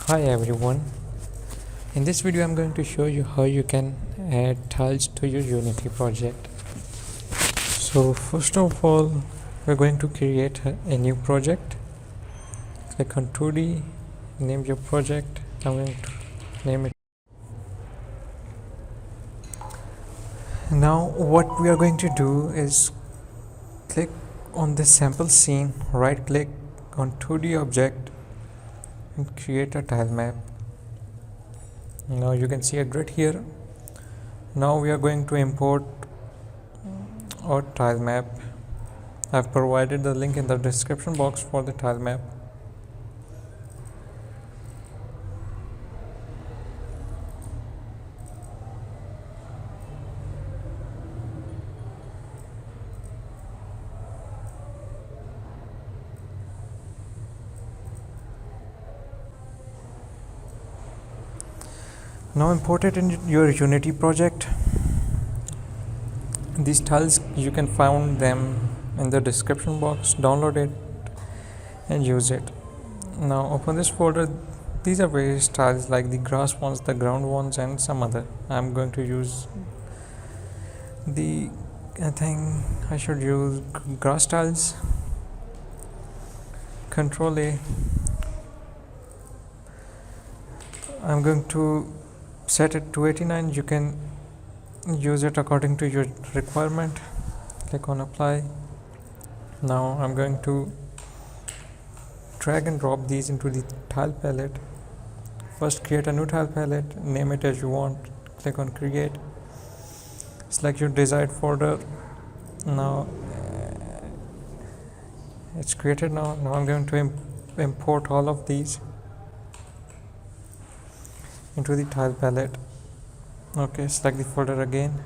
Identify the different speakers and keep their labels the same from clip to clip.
Speaker 1: Hi everyone, in this video I'm going to show you how you can add tiles to your Unity project. So first of all, we're going to create a new project. Click on 2D, name your project. I'm going to name it. Now what we are going to do is click on this sample scene, right click on 2D object and create a tile map. Now you can see a grid here. Now we are going to import our tile map. I've provided the link in the description box for the tile map. Now import it in your Unity project. These tiles you can find them in the description box. Download it and use it. Now open this folder. These are various tiles like the grass ones, the ground ones, and some other. I'm going to use I think I should use grass tiles. Control A. I'm going to set it to 89. You can use it according to your requirement. Click on apply. Now I'm going to drag and drop these into the tile palette. First create a new tile palette, name it as you want. Click on create, select your desired folder. Now it's created. Now I'm going to import all of these into the tile palette. Okay, select the folder again.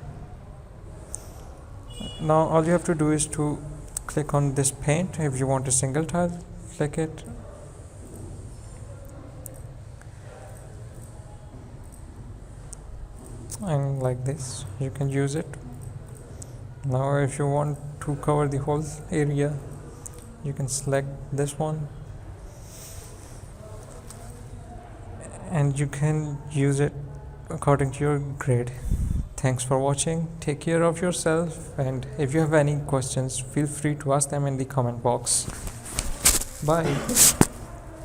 Speaker 1: Now all you have to do is to click on this paint. If you want a single tile, click it. And like this you can use it. Now if you want to cover the whole area, you can select this one and you can use it according to your grade. Thanks for watching. Take care of yourself, and if you have any questions, feel free to ask them in the comment box. Bye.